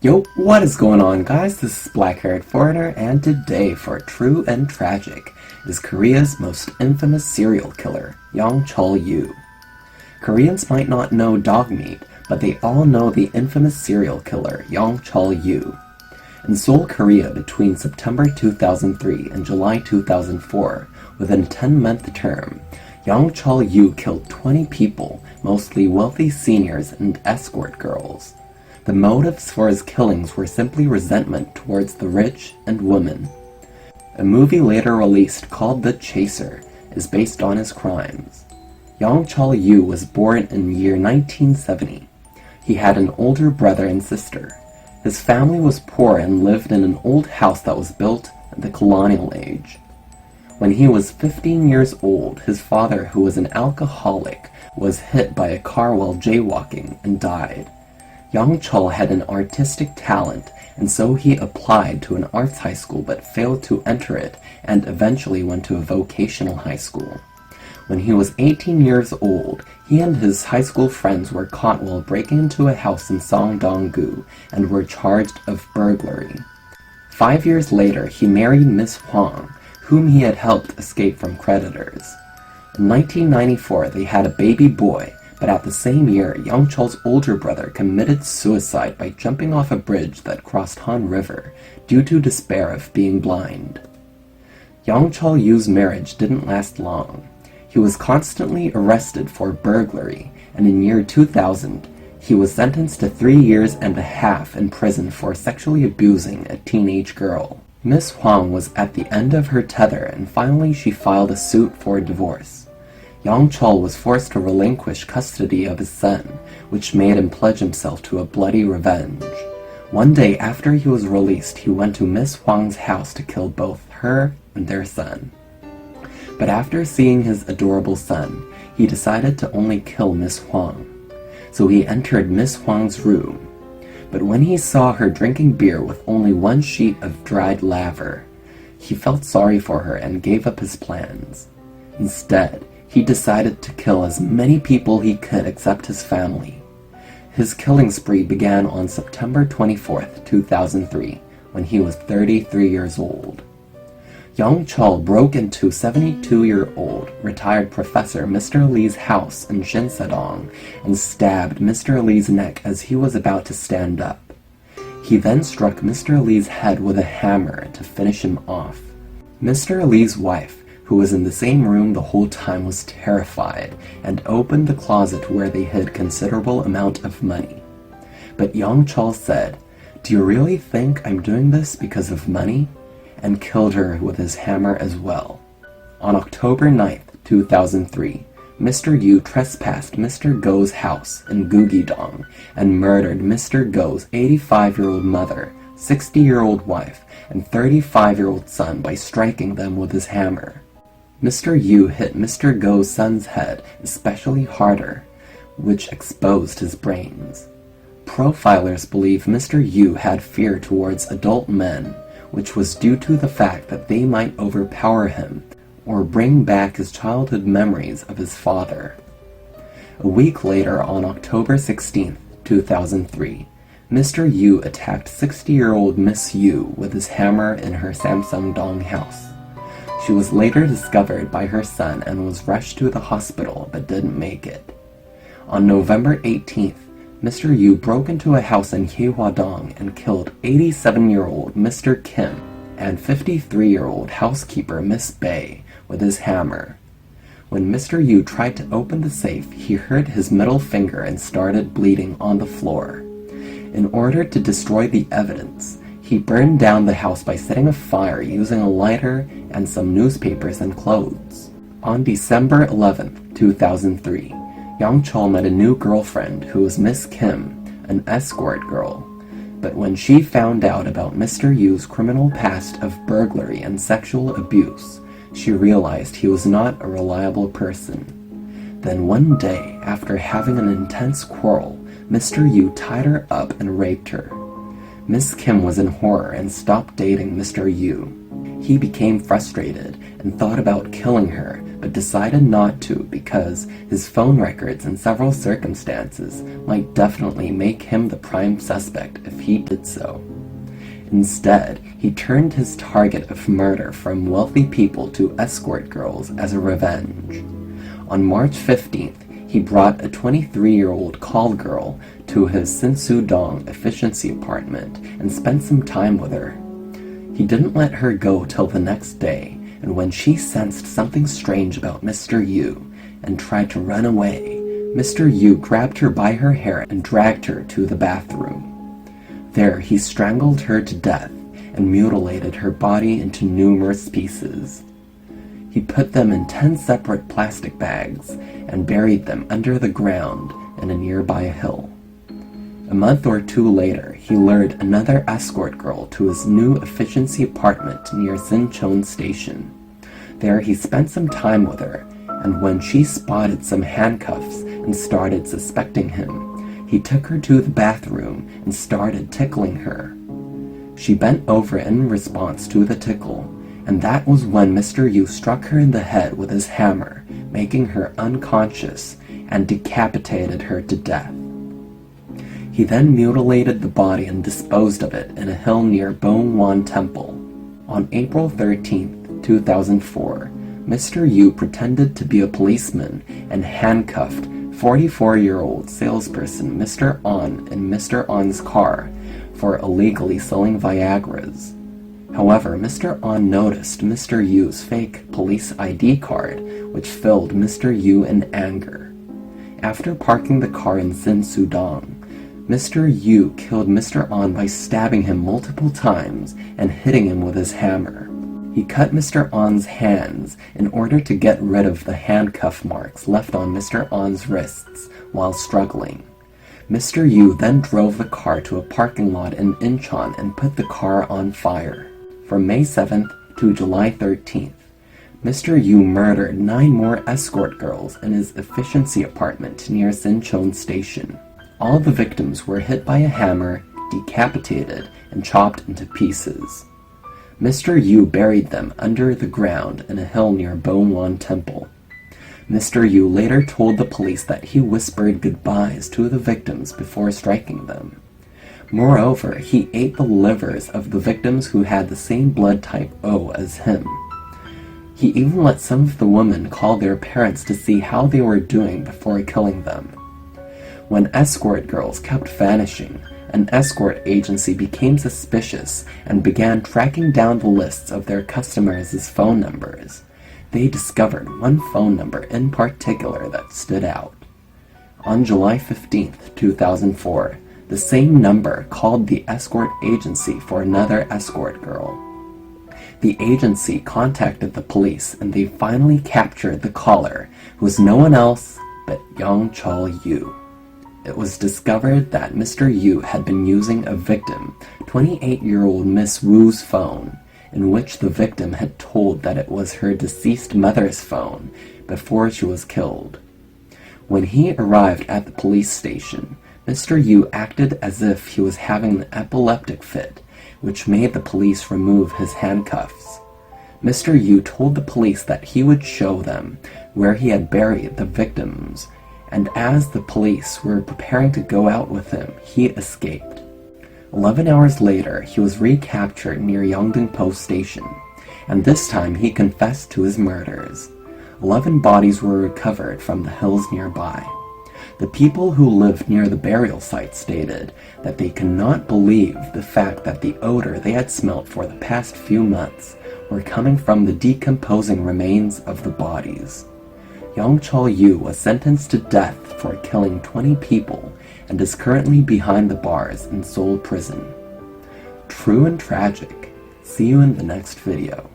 Yo, what is going on, guys? This is Black-Haired Foreigner, and today for True and Tragic is Korea's most infamous serial killer, Chul Yoo. Koreans might not know dog meat, but they all know the infamous serial killer, Chul Yoo. In Seoul, Korea, between September 2003 and July 2004, within a 10-month term, Chul Yoo killed 20 people, mostly wealthy seniors and escort girls. The motives for his killings were simply resentment towards the rich and women. A movie later released called The Chaser is based on his crimes. Chul Yoo was born in year 1970. He had an older brother and sister. His family was poor and lived in an old house that was built in the colonial age. When he was 15 years old, his father, who was an alcoholic, was hit by a car while jaywalking and died. Chul had an artistic talent, and so he applied to an arts high school but failed to enter it and eventually went to a vocational high school. When he was 18 years old, he and his high school friends were caught while breaking into a house in Songdong-gu and were charged of burglary. 5 years later, he married Miss Hwang, whom he had helped escape from creditors. In 1994, they had a baby boy, but at the same year, Chul's older brother committed suicide by jumping off a bridge that crossed Han River due to despair of being blind. Chul Yoo's marriage didn't last long. He was constantly arrested for burglary, and in year 2000, he was sentenced to 3 years and a half in prison for sexually abusing a teenage girl. Miss Hwang was at the end of her tether, and finally she filed a suit for divorce. Chul was forced to relinquish custody of his son, which made him pledge himself to a bloody revenge. One day after he was released, he went to Miss Hwang's house to kill both her and their son. But after seeing his adorable son, he decided to only kill Miss Hwang. So he entered Miss Hwang's room. But when he saw her drinking beer with only one sheet of dried laver, he felt sorry for her and gave up his plans. Instead, he decided to kill as many people he could except his family. His killing spree began on September 24th, 2003, when he was 33 years old. Chul broke into 72-year-old retired professor Mr. Lee's house in Shinsadong and stabbed Mr. Lee's neck as he was about to stand up. He then struck Mr. Lee's head with a hammer to finish him off. Mr. Lee's wife, who was in the same room the whole time, was terrified and opened the closet where they hid considerable amount of money. But Chul said, "Do you really think I'm doing this because of money?" and killed her with his hammer as well. On October 9th, 2003, Mr. Yoo trespassed Mr. Go's house in Gugidong and murdered Mr. Go's 85-year-old mother, 60-year-old wife, and 35-year-old son by striking them with his hammer. Mr. Yoo hit Mr. Go's son's head especially harder, which exposed his brains. Profilers believe Mr. Yoo had fear towards adult men, which was due to the fact that they might overpower him or bring back his childhood memories of his father. A week later, on October 16, 2003, Mr. Yoo attacked 60-year-old Miss Yoo with his hammer in her Samsung-dong house. She was later discovered by her son and was rushed to the hospital but didn't make it. On November 18th, Mr. Yoo broke into a house in Hwadong and killed 87-year-old Mr. Kim and 53-year-old housekeeper Miss Bae with his hammer. When Mr. Yoo tried to open the safe, he hurt his middle finger and started bleeding on the floor. In order to destroy the evidence, he burned down the house by setting a fire using a lighter and some newspapers and clothes. On December 11, 2003, Chul met a new girlfriend who was Miss Kim, an escort girl. But when she found out about Mr. Yoo's criminal past of burglary and sexual abuse, she realized he was not a reliable person. Then one day, after having an intense quarrel, Mr. Yoo tied her up and raped her. Miss Kim was in horror and stopped dating Mr. Yoo. He became frustrated and thought about killing her, but decided not to because his phone records in several circumstances might definitely make him the prime suspect if he did so. Instead, he turned his target of murder from wealthy people to escort girls as a revenge. On March 15th, he brought a 23-year-old call girl to his Sinsudong efficiency apartment and spent some time with her. He didn't let her go till the next day, and when she sensed something strange about Mr. Yoo and tried to run away, Mr. Yoo grabbed her by her hair and dragged her to the bathroom. There, he strangled her to death and mutilated her body into numerous pieces. He put them in 10 separate plastic bags and buried them under the ground in a nearby hill. A month or two later, he lured another escort girl to his new efficiency apartment near Sinchon Station. There, he spent some time with her, and when she spotted some handcuffs and started suspecting him, he took her to the bathroom and started tickling her. She bent over in response to the tickle, and that was when Mr. Yoo struck her in the head with his hammer, making her unconscious and decapitated her to death. He then mutilated the body and disposed of it in a hill near Bongwon Temple. On April 13, 2004, Mr. Yoo pretended to be a policeman and handcuffed 44-year-old salesperson Mr. An in Mr. An's car for illegally selling Viagras. However, Mr. An noticed Mr. Yoo's fake police ID card, which filled Mr. Yoo in anger. After parking the car in Sinsudong, Mr. Yoo killed Mr. An by stabbing him multiple times and hitting him with his hammer. He cut Mr. An's hands in order to get rid of the handcuff marks left on Mr. An's wrists while struggling. Mr. Yoo then drove the car to a parking lot in Incheon and put the car on fire. From May 7th to July 13th, Mr. Yoo murdered 9 more escort girls in his efficiency apartment near Sinchon Station. All the victims were hit by a hammer, decapitated, and chopped into pieces. Mr. Yoo buried them under the ground in a hill near Bongwon Temple. Mr. Yoo later told the police that he whispered goodbyes to the victims before striking them. Moreover, he ate the livers of the victims who had the same blood type O as him. He even let some of the women call their parents to see how they were doing before killing them. When escort girls kept vanishing, an escort agency became suspicious and began tracking down the lists of their customers' phone numbers. They discovered one phone number in particular that stood out. On July 15, 2004, the same number called the escort agency for another escort girl. The agency contacted the police and they finally captured the caller, who was no one else but Chul Yoo. It was discovered that Mr. Yoo had been using a victim, 28-year-old Miss Woo's phone, in which the victim had told that it was her deceased mother's phone before she was killed. When he arrived at the police station, Mr. Yoo acted as if he was having an epileptic fit, which made the police remove his handcuffs. Mr. Yoo told the police that he would show them where he had buried the victims, and as the police were preparing to go out with him, he escaped. 11 hours later, he was recaptured near Yeongdeungpo Station, and this time he confessed to his murders. 11 bodies were recovered from the hills nearby. The people who lived near the burial site stated that they could not believe the fact that the odor they had smelt for the past few months were coming from the decomposing remains of the bodies. Chul Yoo was sentenced to death for killing 20 people and is currently behind the bars in Seoul prison. True and tragic. See you in the next video.